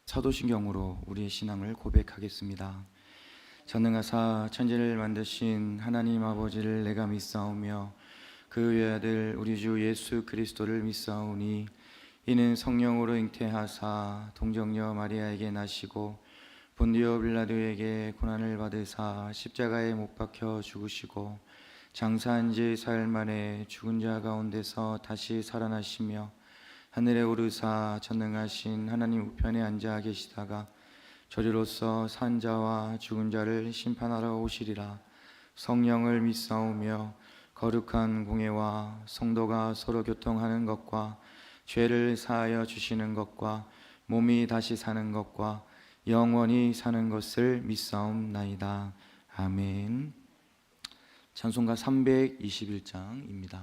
사도신경으로 우리의 신앙을 고백하겠습니다. 전능하사 천지를 만드신 하나님 아버지를 내가 믿사오며 그 외아들 우리 주 예수 그리스도를 믿사오니 이는 성령으로 잉태하사 동정녀 마리아에게 나시고 본디오 빌라도에게 고난을 받으사 십자가에 못 박혀 죽으시고 장사한 지 사흘 만에 죽은 자 가운데서 다시 살아나시며 하늘에 오르사 전능하신 하나님 우편에 앉아 계시다가 저리로서 산 자와 죽은 자를 심판하러 오시리라. 성령을 믿사오며 거룩한 공예와 성도가 서로 교통하는 것과 죄를 사하여 주시는 것과 몸이 다시 사는 것과 영원히 사는 것을 믿사옵나이다. 아멘. 찬송가 321장입니다.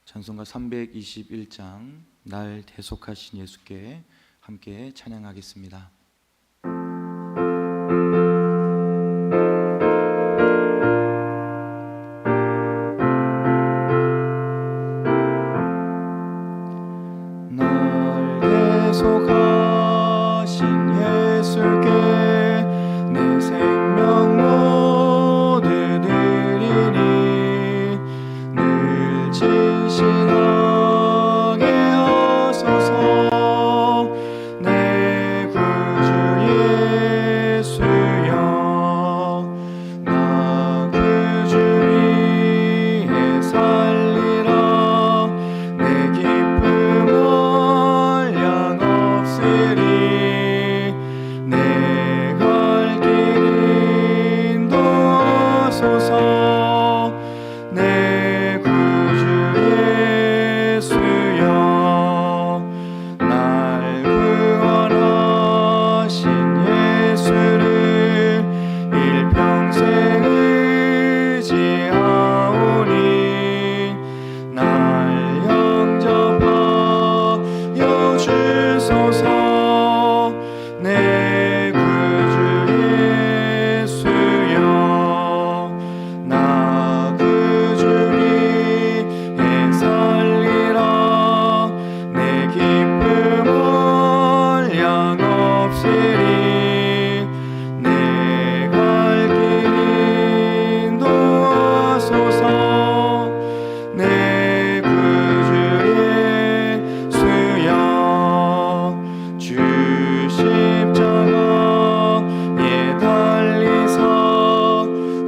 찬송가 321장 날 대속하신 예수께 함께 찬양하겠습니다. 날 대속하신 예수께 내 생명 모두 드리니 늘 진실하게 하소서. 내 구주 예수여, 나 구주 위에 살리라. 내 기쁨 한량 없으리. 내 갈 길 인도하소서. 내 구주 예수여, 날 구원하신 예수를 일평생 의지하오니 날 영접하여 주소서. 내 구주 예수여, 나 구주 위에 살리라. 내 기쁨 한량 없으리. 내 갈 길 인도하소서. 내 구주 예수여, 주 십자가에 달리사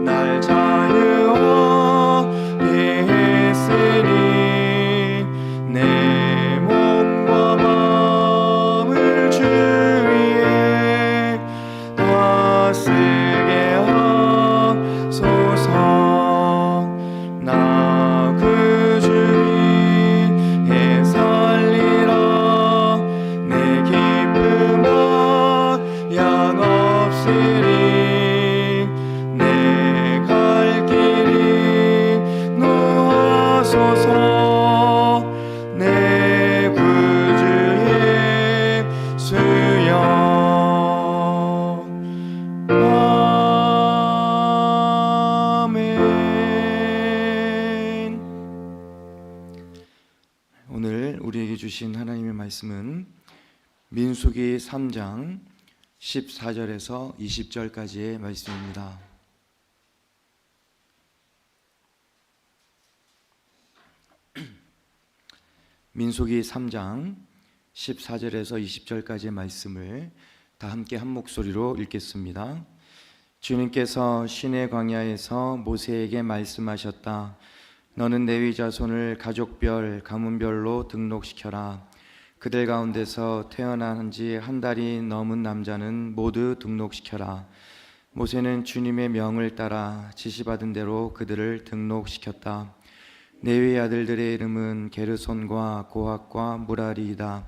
날 자유하게 했으니 내 몸과 마음을 주 위에 다스게 하소서. 나 구주 위에 살리라. 내 기쁨 한량 없으리. 내 갈 길이 노하소서. 내 구주 예수여. 아멘. 오늘 우리에게 주신 하나님의 말씀은 민수기 3장 14절에서 20절까지의 말씀입니다. 민수기 3장 14절에서 20절까지의 말씀을 다 함께 한 목소리로 읽겠습니다. 주님께서 시내 광야에서 모세에게 말씀하셨다. 너는 레위 자손을 가족별, 가문별로 등록시켜라. 그들 가운데서 태어난 지 한 달이 넘은 남자는 모두 등록시켜라. 모세는 주님의 명을 따라 지시받은 대로 그들을 등록시켰다. 레위 아들들의 이름은 게르손과 고핫과 무라리이다.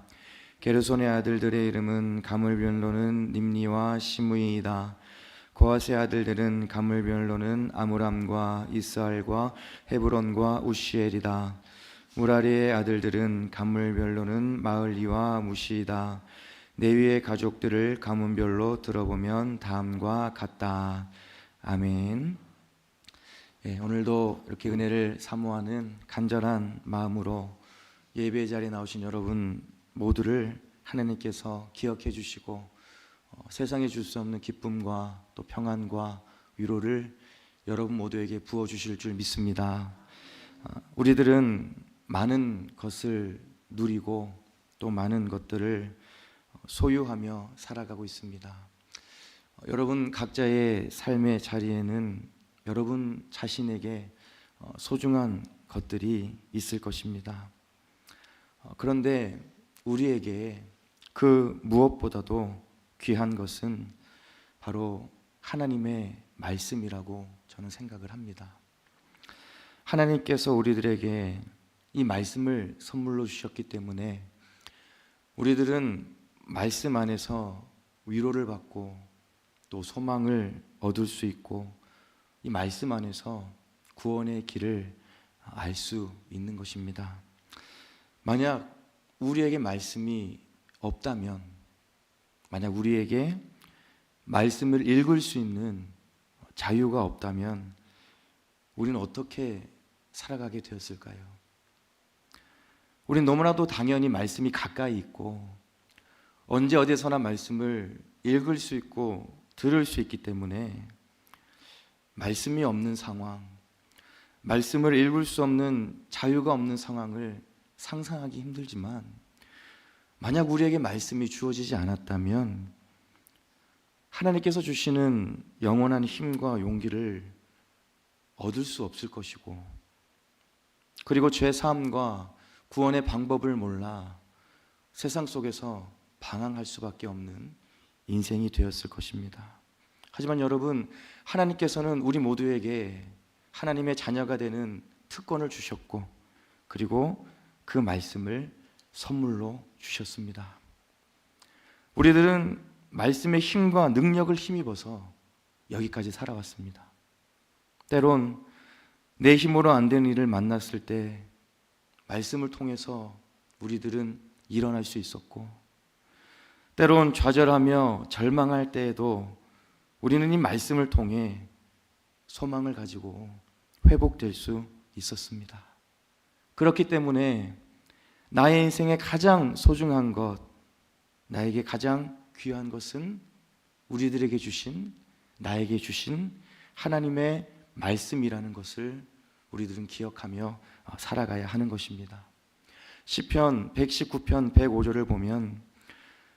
게르손의 아들들의 이름은 가물별로는 nimni와 시므이이다. 고핫의 아들들은 가물별로는 아므람과 이스할과 헤브론과 우시엘이다. 무라리의 아들들은 가물별로는 마을리와 무시이다. 레위의 가족들을 가문별로 들어보면 다음과 같다. 아멘. 오늘도 이렇게 은혜를 사모하는 간절한 마음으로 예배 자리에 나오신 여러분 모두를 하나님께서 기억해 주시고 세상에 줄 수 없는 기쁨과 또 평안과 위로를 여러분 모두에게 부어 주실 줄 믿습니다. 우리들은 많은 것을 누리고 또 많은 것들을 소유하며 살아가고 있습니다. 여러분 각자의 삶의 자리에는 여러분 자신에게 소중한 것들이 있을 것입니다. 그런데 우리에게 그 무엇보다도 귀한 것은 바로 하나님의 말씀이라고 저는 생각을 합니다. 하나님께서 우리들에게 이 말씀을 선물로 주셨기 때문에 우리들은 말씀 안에서 위로를 받고 또 소망을 얻을 수 있고 이 말씀 안에서 구원의 길을 알 수 있는 것입니다. 만약 우리에게 말씀이 없다면, 만약 우리에게 말씀을 읽을 수 있는 자유가 없다면 우리는 어떻게 살아가게 되었을까요? 우리는 너무나도 당연히 말씀이 가까이 있고 언제 어디서나 말씀을 읽을 수 있고 들을 수 있기 때문에 말씀이 없는 상황, 말씀을 읽을 수 없는 자유가 없는 상황을 상상하기 힘들지만 만약 우리에게 말씀이 주어지지 않았다면 하나님께서 주시는 영원한 힘과 용기를 얻을 수 없을 것이고 그리고 죄 사함과 구원의 방법을 몰라 세상 속에서 방황할 수밖에 없는 인생이 되었을 것입니다. 하지만 여러분, 하나님께서는 우리 모두에게 하나님의 자녀가 되는 특권을 주셨고 그리고 그 말씀을 선물로 주셨습니다. 우리들은 말씀의 힘과 능력을 힘입어서 여기까지 살아왔습니다. 때론 내 힘으로 안 되는 일을 만났을 때 말씀을 통해서 우리들은 일어날 수 있었고 때론 좌절하며 절망할 때에도 우리는 이 말씀을 통해 소망을 가지고 회복될 수 있었습니다. 그렇기 때문에 나의 인생에 가장 소중한 것, 나에게 가장 귀한 것은 우리들에게 주신, 나에게 주신 하나님의 말씀이라는 것을 우리들은 기억하며 살아가야 하는 것입니다. 시편 119편 105절을 보면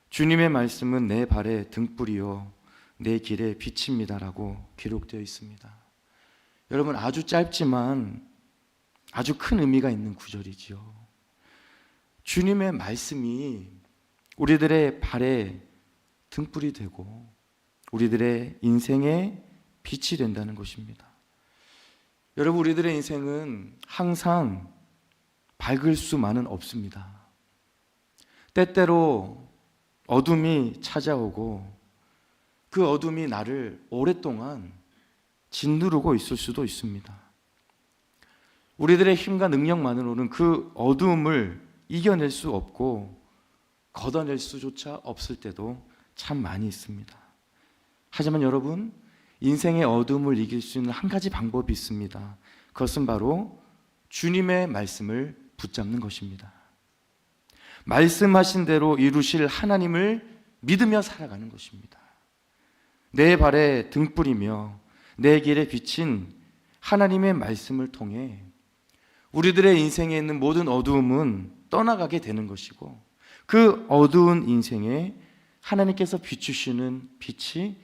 주님의 말씀은 내 발의 등불이요 내 길의 빛입니다라고 기록되어 있습니다. 여러분, 아주 짧지만 아주 큰 의미가 있는 구절이지요. 주님의 말씀이 우리들의 발에 등불이 되고 우리들의 인생의 빛이 된다는 것입니다. 여러분, 우리들의 인생은 항상 밝을 수만은 없습니다. 때때로 어둠이 찾아오고 그 어둠이 나를 오랫동안 짓누르고 있을 수도 있습니다. 우리들의 힘과 능력만으로는 그 어둠을 이겨낼 수 없고 걷어낼 수조차 없을 때도 참 많이 있습니다. 하지만 여러분, 인생의 어둠을 이길 수 있는 한 가지 방법이 있습니다. 그것은 바로 주님의 말씀을 붙잡는 것입니다. 말씀하신 대로 이루실 하나님을 믿으며 살아가는 것입니다. 내 발에 등불이며 내 길에 비친 하나님의 말씀을 통해 우리들의 인생에 있는 모든 어두움은 떠나가게 되는 것이고 그 어두운 인생에 하나님께서 비추시는 빛이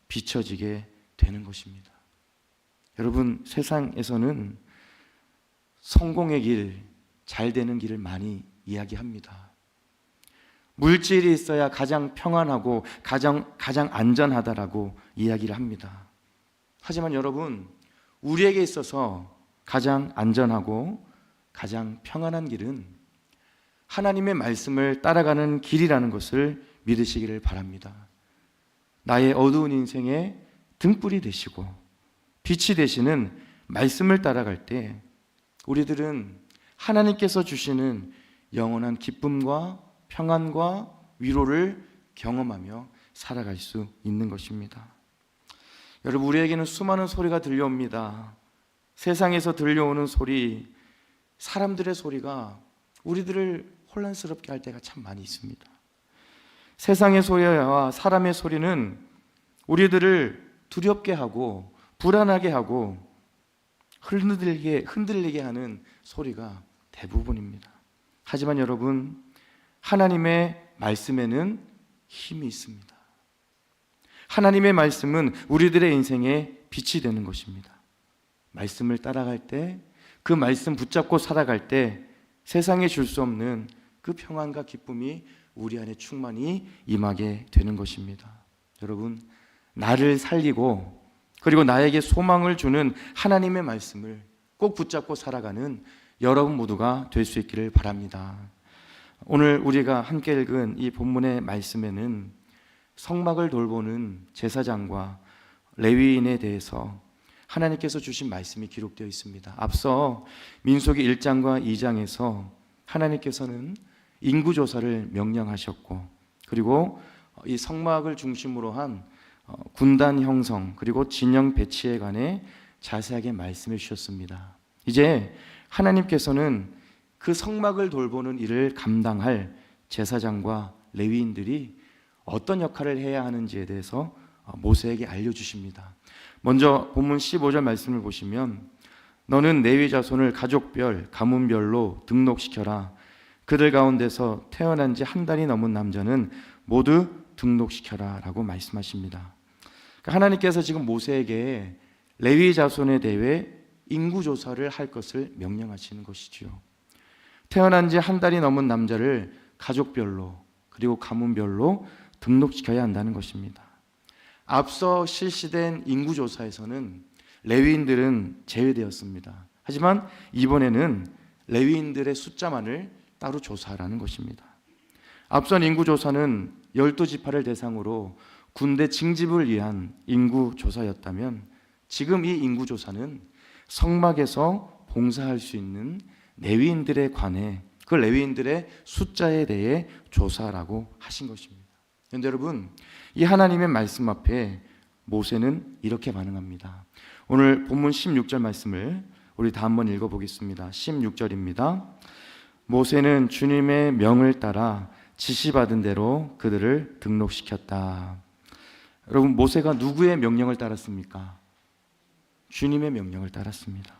비춰지게 되는 것입니다. 여러분, 세상에서는 성공의 길, 잘 되는 길을 많이 이야기합니다. 물질이 있어야 가장 평안하고 가장 안전하다라고 이야기를 합니다. 하지만 여러분, 우리에게 있어서 가장 안전하고 가장 평안한 길은 하나님의 말씀을 따라가는 길이라는 것을 믿으시기를 바랍니다. 나의 어두운 인생에 등불이 되시고 빛이 되시는 말씀을 따라갈 때 우리들은 하나님께서 주시는 영원한 기쁨과 평안과 위로를 경험하며 살아갈 수 있는 것입니다. 여러분, 우리에게는 수많은 소리가 들려옵니다. 세상에서 들려오는 소리, 사람들의 소리가 우리들을 혼란스럽게 할 때가 참 많이 있습니다. 세상의 소리와 사람의 소리는 우리들을 두렵게 하고 불안하게 하고 흔들리게 하는 소리가 대부분입니다. 하지만 여러분, 하나님의 말씀에는 힘이 있습니다. 하나님의 말씀은 우리들의 인생에 빛이 되는 것입니다. 말씀을 따라갈 때, 그 말씀 붙잡고 살아갈 때 세상에 줄 수 없는 그 평안과 기쁨이 우리 안에 충만히 임하게 되는 것입니다. 여러분, 나를 살리고 그리고 나에게 소망을 주는 하나님의 말씀을 꼭 붙잡고 살아가는 여러분 모두가 될 수 있기를 바랍니다. 오늘 우리가 함께 읽은 이 본문의 말씀에는 성막을 돌보는 제사장과 레위인에 대해서 하나님께서 주신 말씀이 기록되어 있습니다. 앞서 민수기 1장과 2장에서 하나님께서는 인구조사를 명령하셨고, 그리고 이 성막을 중심으로 한 군단 형성 그리고 진영 배치에 관해 자세하게 말씀해 주셨습니다. 이제 하나님께서는 그 성막을 돌보는 일을 감당할 제사장과 레위인들이 어떤 역할을 해야 하는지에 대해서 모세에게 알려주십니다. 먼저 본문 15절 말씀을 보시면, 너는 레위 자손을 가족별, 가문별로 등록시켜라. 그들 가운데서 태어난 지 한 달이 넘은 남자는 모두 등록시켜라 라고 말씀하십니다. 하나님께서 지금 모세에게 레위 자손에 대해 인구조사를 할 것을 명령하시는 것이죠. 태어난 지 한 달이 넘은 남자를 가족별로 그리고 가문별로 등록시켜야 한다는 것입니다. 앞서 실시된 인구조사에서는 레위인들은 제외되었습니다. 하지만 이번에는 레위인들의 숫자만을 따로 조사하라는 것입니다. 앞선 인구조사는 12지파를 대상으로 군대 징집을 위한 인구조사였다면, 지금 이 인구조사는 성막에서 봉사할 수 있는 레위인들에 관해 그 레위인들의 숫자에 대해 조사라고 하신 것입니다. 그런데 여러분, 이 하나님의 말씀 앞에 모세는 이렇게 반응합니다. 오늘 본문 16절 말씀을 우리 다 한번 읽어보겠습니다. 16절입니다. 모세는 주님의 명을 따라 지시받은 대로 그들을 등록시켰다. 여러분, 모세가 누구의 명령을 따랐습니까? 주님의 명령을 따랐습니다.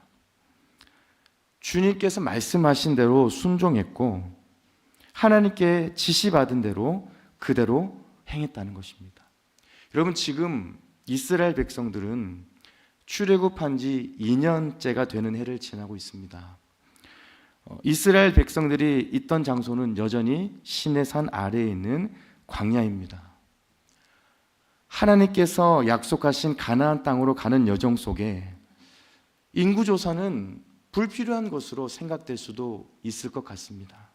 주님께서 말씀하신 대로 순종했고 하나님께 지시받은 대로 그대로 행했다는 것입니다. 여러분, 지금 이스라엘 백성들은 출애굽한 지 2년째가 되는 해를 지나고 있습니다. 이스라엘 백성들이 있던 장소는 여전히 시내산 아래에 있는 광야입니다. 하나님께서 약속하신 가나안 땅으로 가는 여정 속에 인구조사는 불필요한 것으로 생각될 수도 있을 것 같습니다.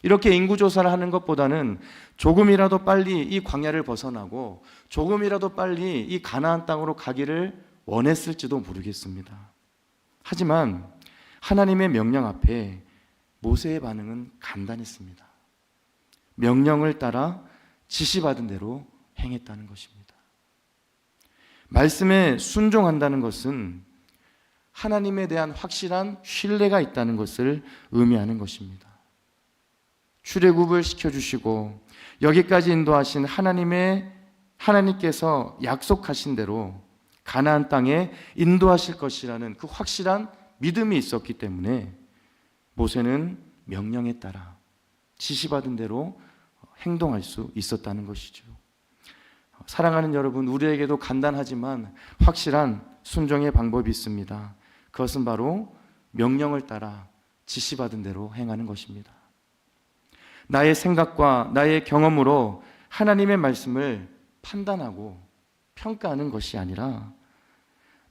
이렇게 인구조사를 하는 것보다는 조금이라도 빨리 이 광야를 벗어나고 조금이라도 빨리 이 가나안 땅으로 가기를 원했을지도 모르겠습니다. 하지만 하나님의 명령 앞에 모세의 반응은 간단했습니다. 명령을 따라 지시받은 대로 행했다는 것입니다. 말씀에 순종한다는 것은 하나님에 대한 확실한 신뢰가 있다는 것을 의미하는 것입니다. 출애굽을 시켜주시고 여기까지 인도하신 하나님께서 약속하신 대로 가나안 땅에 인도하실 것이라는 그 확실한 믿음이 있었기 때문에 모세는 명령에 따라 지시받은 대로 행동할 수 있었다는 것이죠. 사랑하는 여러분, 우리에게도 간단하지만 확실한 순종의 방법이 있습니다. 그것은 바로 명령을 따라 지시받은 대로 행하는 것입니다. 나의 생각과 나의 경험으로 하나님의 말씀을 판단하고 평가하는 것이 아니라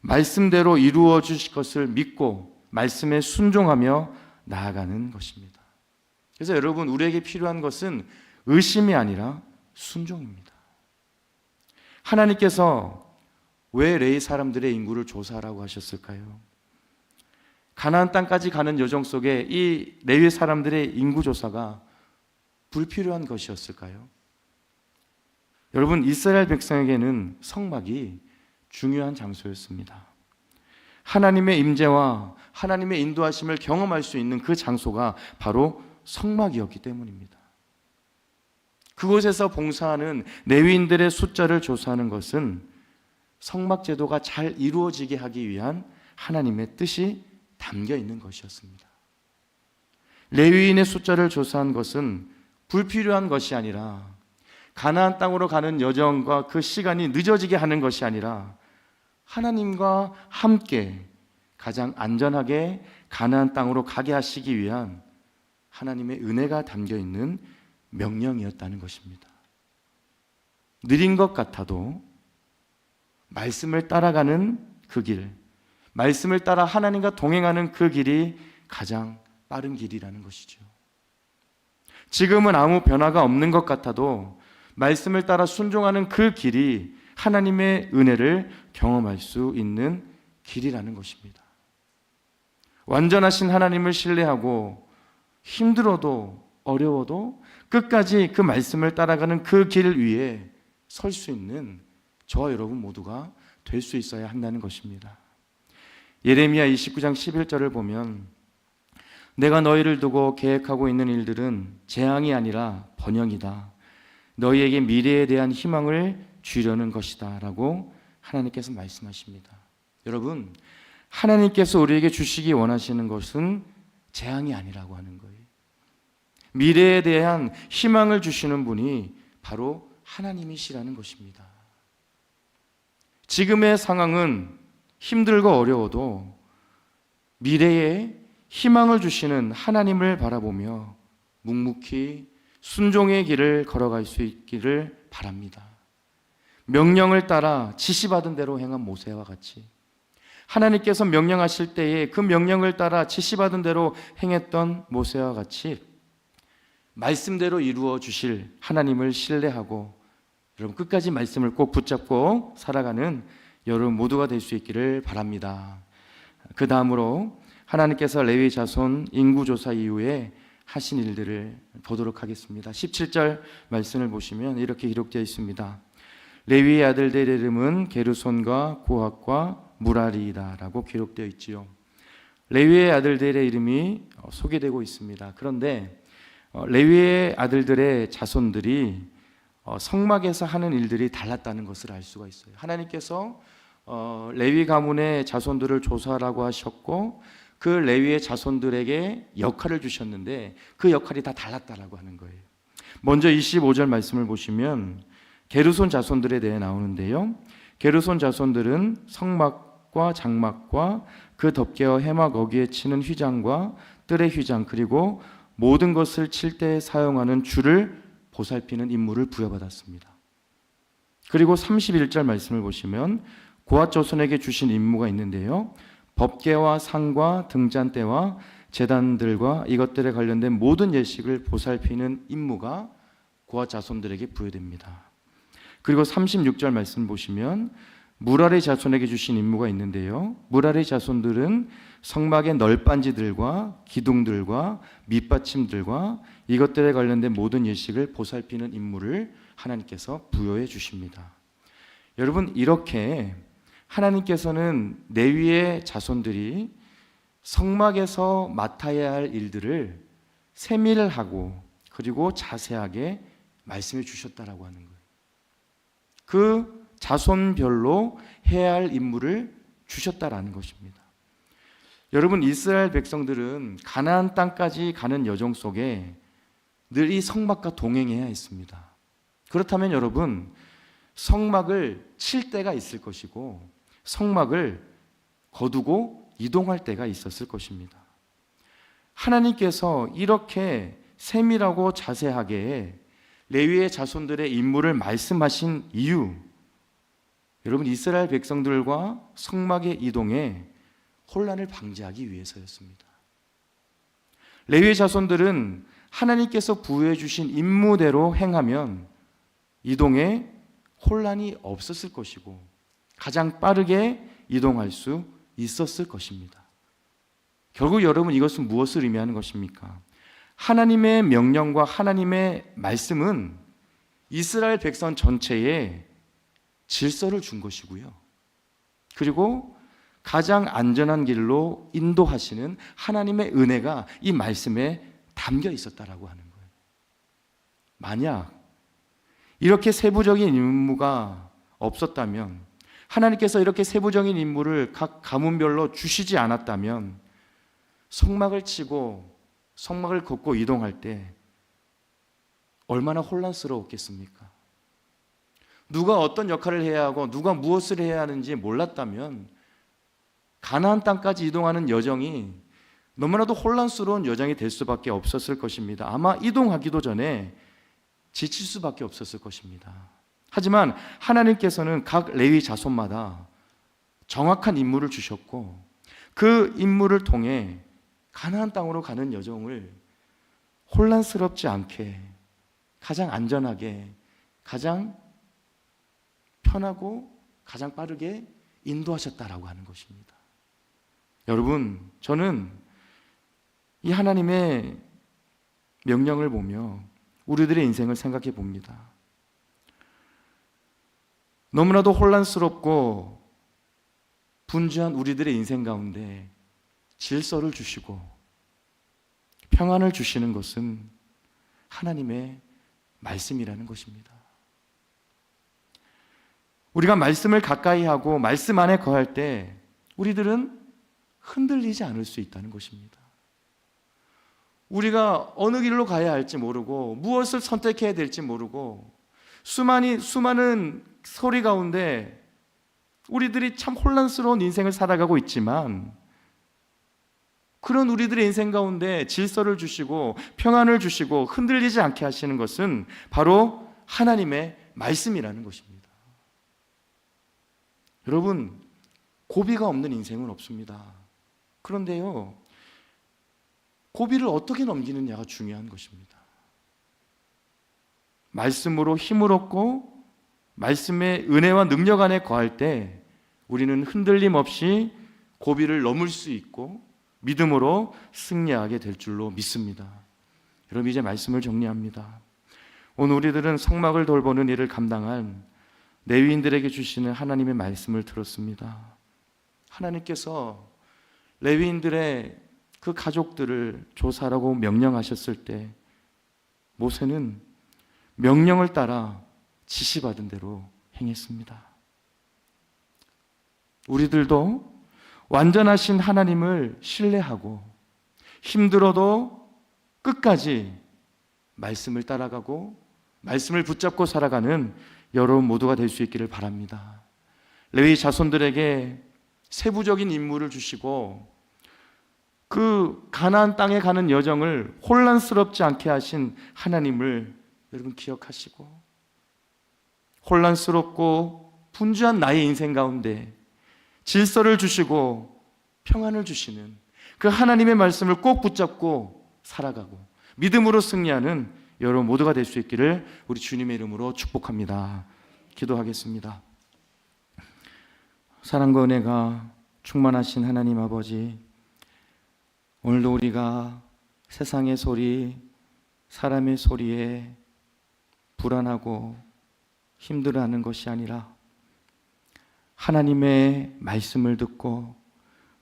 말씀대로 이루어 주실 것을 믿고 말씀에 순종하며 나아가는 것입니다. 그래서 여러분, 우리에게 필요한 것은 의심이 아니라 순종입니다. 하나님께서 왜 레위 사람들의 인구를 조사하라고 하셨을까요? 가나안 땅까지 가는 여정 속에 이 레위 사람들의 인구 조사가 불필요한 것이었을까요? 여러분, 이스라엘 백성에게는 성막이 중요한 장소였습니다. 하나님의 임재와 하나님의 인도하심을 경험할 수 있는 그 장소가 바로 성막이었기 때문입니다. 그곳에서 봉사하는 레위인들의 숫자를 조사하는 것은 성막 제도가 잘 이루어지게 하기 위한 하나님의 뜻이 담겨 있는 것이었습니다. 레위인의 숫자를 조사한 것은 불필요한 것이 아니라 가나안 땅으로 가는 여정과 그 시간이 늦어지게 하는 것이 아니라 하나님과 함께 가장 안전하게 가나안 땅으로 가게 하시기 위한 하나님의 은혜가 담겨 있는 명령이었다는 것입니다. 느린 것 같아도 말씀을 따라가는 그 길, 말씀을 따라 하나님과 동행하는 그 길이 가장 빠른 길이라는 것이죠. 지금은 아무 변화가 없는 것 같아도 말씀을 따라 순종하는 그 길이 하나님의 은혜를 경험할 수 있는 길이라는 것입니다. 완전하신 하나님을 신뢰하고 힘들어도 어려워도 끝까지 그 말씀을 따라가는 그 길 위에 설 수 있는 저와 여러분 모두가 될 수 있어야 한다는 것입니다. 예레미야 29장 11절을 보면 내가 너희를 두고 계획하고 있는 일들은 재앙이 아니라 번영이다. 너희에게 미래에 대한 희망을 주려는 것이다 라고 하나님께서 말씀하십니다. 여러분, 하나님께서 우리에게 주시기 원하시는 것은 재앙이 아니라고 하는 거예요. 미래에 대한 희망을 주시는 분이 바로 하나님이시라는 것입니다. 지금의 상황은 힘들고 어려워도 미래에 희망을 주시는 하나님을 바라보며 묵묵히 순종의 길을 걸어갈 수 있기를 바랍니다. 명령을 따라 지시받은 대로 행한 모세와 같이 하나님께서 명령하실 때에 그 명령을 따라 지시받은 대로 행했던 모세와 같이 말씀대로 이루어 주실 하나님을 신뢰하고 여러분 끝까지 말씀을 꼭 붙잡고 살아가는 여러분 모두가 될 수 있기를 바랍니다. 그 다음으로 하나님께서 레위 자손 인구조사 이후에 하신 일들을 보도록 하겠습니다. 17절 말씀을 보시면 이렇게 기록되어 있습니다. 레위의 아들들의 이름은 게르손과 고핫과 무라리이다 라고 기록되어 있지요. 레위의 아들들의 이름이 소개되고 있습니다. 그런데 레위의 아들들의 자손들이 성막에서 하는 일들이 달랐다는 것을 알 수가 있어요. 하나님께서 레위 가문의 자손들을 조사하라고 하셨고 그 레위의 자손들에게 역할을 주셨는데 그 역할이 다 달랐다라고 하는 거예요. 먼저 25절 말씀을 보시면 게르손 자손들에 대해 나오는데요. 게르손 자손들은 성막과 장막과 그 덮개와 해막 어기에 치는 휘장과 뜰의 휘장 그리고 모든 것을 칠 때 사용하는 줄을 보살피는 임무를 부여받았습니다. 그리고 31절 말씀을 보시면 고핫 자손에게 주신 임무가 있는데요. 법궤와 상과 등잔대와 제단들과 이것들에 관련된 모든 예식을 보살피는 임무가 고핫 자손들에게 부여됩니다. 그리고 36절 말씀 보시면 무라리 자손에게 주신 임무가 있는데요. 무라리 자손들은 성막의 널빤지들과 기둥들과 밑받침들과 이것들에 관련된 모든 예식을 보살피는 임무를 하나님께서 부여해 주십니다. 여러분, 이렇게 하나님께서는 레위의 자손들이 성막에서 맡아야 할 일들을 세밀하고 그리고 자세하게 말씀해 주셨다라고 하는 거예요. 그 자손별로 해야 할 임무를 주셨다라는 것입니다. 여러분, 이스라엘 백성들은 가나안 땅까지 가는 여정 속에 늘 이 성막과 동행해야 했습니다. 그렇다면 여러분, 성막을 칠 때가 있을 것이고 성막을 거두고 이동할 때가 있었을 것입니다. 하나님께서 이렇게 세밀하고 자세하게 레위의 자손들의 임무를 말씀하신 이유, 여러분 이스라엘 백성들과 성막의 이동에 혼란을 방지하기 위해서였습니다. 레위의 자손들은 하나님께서 부여해 주신 임무대로 행하면 이동에 혼란이 없었을 것이고 가장 빠르게 이동할 수 있었을 것입니다. 결국 여러분 이것은 무엇을 의미하는 것입니까? 하나님의 명령과 하나님의 말씀은 이스라엘 백성 전체에 질서를 준 것이고요. 그리고 가장 안전한 길로 인도하시는 하나님의 은혜가 이 말씀에 담겨 있었다라고 하는 거예요. 만약 이렇게 세부적인 임무가 없었다면, 하나님께서 이렇게 세부적인 임무를 각 가문별로 주시지 않았다면 성막을 치고 성막을 걷고 이동할 때 얼마나 혼란스러웠겠습니까? 누가 어떤 역할을 해야 하고 누가 무엇을 해야 하는지 몰랐다면 가나안 땅까지 이동하는 여정이 너무나도 혼란스러운 여정이 될 수밖에 없었을 것입니다. 아마 이동하기도 전에 지칠 수밖에 없었을 것입니다. 하지만 하나님께서는 각 레위 자손마다 정확한 임무를 주셨고, 그 임무를 통해 가나안 땅으로 가는 여정을 혼란스럽지 않게, 가장 안전하게, 가장 편하고 가장 빠르게 인도하셨다라고 하는 것입니다. 여러분, 저는 이 하나님의 명령을 보며 우리들의 인생을 생각해 봅니다. 너무나도 혼란스럽고 분주한 우리들의 인생 가운데 질서를 주시고 평안을 주시는 것은 하나님의 말씀이라는 것입니다. 우리가 말씀을 가까이 하고 말씀 안에 거할 때 우리들은 흔들리지 않을 수 있다는 것입니다. 우리가 어느 길로 가야 할지 모르고 무엇을 선택해야 될지 모르고 수많은 소리 가운데 우리들이 참 혼란스러운 인생을 살아가고 있지만, 그런 우리들의 인생 가운데 질서를 주시고 평안을 주시고 흔들리지 않게 하시는 것은 바로 하나님의 말씀이라는 것입니다. 여러분, 고비가 없는 인생은 없습니다. 그런데요, 고비를 어떻게 넘기느냐가 중요한 것입니다. 말씀으로 힘을 얻고 말씀의 은혜와 능력 안에 거할 때 우리는 흔들림 없이 고비를 넘을 수 있고 믿음으로 승리하게 될 줄로 믿습니다. 여러분, 이제 말씀을 정리합니다. 오늘 우리들은 성막을 돌보는 일을 감당한 레위인들에게 주시는 하나님의 말씀을 들었습니다. 하나님께서 레위인들의 그 가족들을 조사하라고 명령하셨을 때 모세는 명령을 따라 지시받은 대로 행했습니다. 우리들도 완전하신 하나님을 신뢰하고 힘들어도 끝까지 말씀을 따라가고 말씀을 붙잡고 살아가는 여러분 모두가 될 수 있기를 바랍니다. 레위 자손들에게 세부적인 임무를 주시고 그 가나안 땅에 가는 여정을 혼란스럽지 않게 하신 하나님을 여러분 기억하시고, 혼란스럽고 분주한 나의 인생 가운데 질서를 주시고 평안을 주시는 그 하나님의 말씀을 꼭 붙잡고 살아가고 믿음으로 승리하는 여러분 모두가 될 수 있기를 우리 주님의 이름으로 축복합니다. 기도하겠습니다. 사랑과 은혜가 충만하신 하나님 아버지, 오늘도 우리가 세상의 소리, 사람의 소리에 불안하고 힘들어하는 것이 아니라 하나님의 말씀을 듣고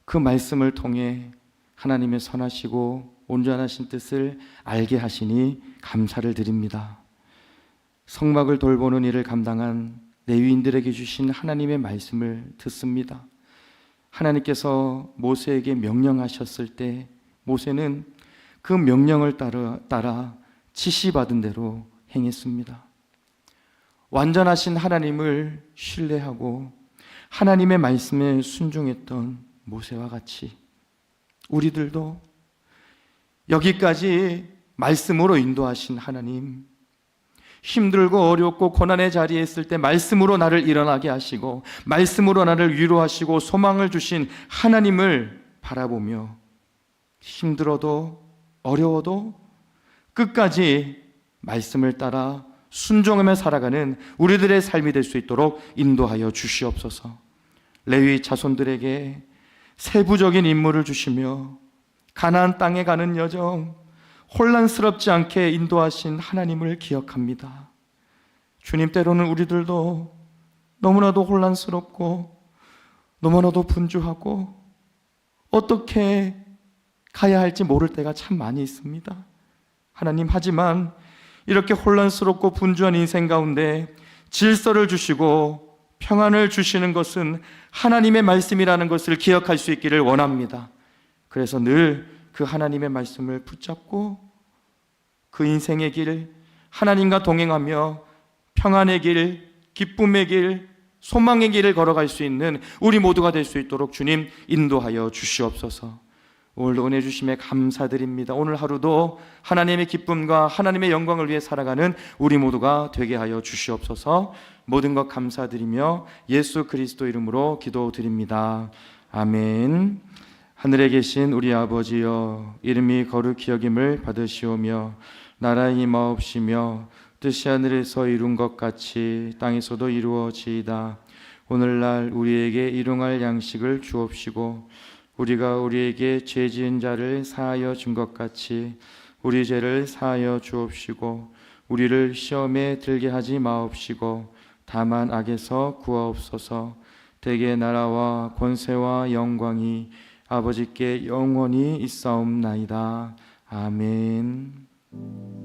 그 말씀을 통해 하나님의 선하시고 온전하신 뜻을 알게 하시니 감사를 드립니다. 성막을 돌보는 일을 감당한 레위인들에게 주신 하나님의 말씀을 듣습니다. 하나님께서 모세에게 명령하셨을 때 모세는 그 명령을 따라 지시받은 대로 행했습니다. 완전하신 하나님을 신뢰하고 하나님의 말씀에 순종했던 모세와 같이 우리들도 여기까지 말씀으로 인도하신 하나님, 힘들고 어렵고 고난의 자리에 있을 때 말씀으로 나를 일어나게 하시고 말씀으로 나를 위로하시고 소망을 주신 하나님을 바라보며 힘들어도 어려워도 끝까지 말씀을 따라 순종하며 살아가는 우리들의 삶이 될 수 있도록 인도하여 주시옵소서. 레위 자손들에게 세부적인 임무를 주시며 가나안 땅에 가는 여정 혼란스럽지 않게 인도하신 하나님을 기억합니다. 주님, 때로는 우리들도 너무나도 혼란스럽고 너무나도 분주하고 어떻게 가야 할지 모를 때가 참 많이 있습니다. 하나님, 하지만 이렇게 혼란스럽고 분주한 인생 가운데 질서를 주시고 평안을 주시는 것은 하나님의 말씀이라는 것을 기억할 수 있기를 원합니다. 그래서 늘 그 하나님의 말씀을 붙잡고 그 인생의 길, 하나님과 동행하며 평안의 길, 기쁨의 길, 소망의 길을 걸어갈 수 있는 우리 모두가 될 수 있도록 주님 인도하여 주시옵소서. 오늘도 은혜 주심에 감사드립니다. 오늘 하루도 하나님의 기쁨과 하나님의 영광을 위해 살아가는 우리 모두가 되게 하여 주시옵소서. 모든 것 감사드리며 예수 그리스도 이름으로 기도드립니다. 아멘. 하늘에 계신 우리 아버지여, 이름이 거룩히 여김을 받으시오며 나라의 임하옵시며 뜻이 하늘에서 이룬 것 같이 땅에서도 이루어지이다. 오늘날 우리에게 일용할 양식을 주옵시고 우리가 우리에게 죄 지은 자를 사하여 준 것 같이 우리 죄를 사하여 주옵시고 우리를 시험에 들게 하지 마옵시고 다만 악에서 구하옵소서. 대개 나라와 권세와 영광이 아버지께 영원히 있사옵나이다. 아멘.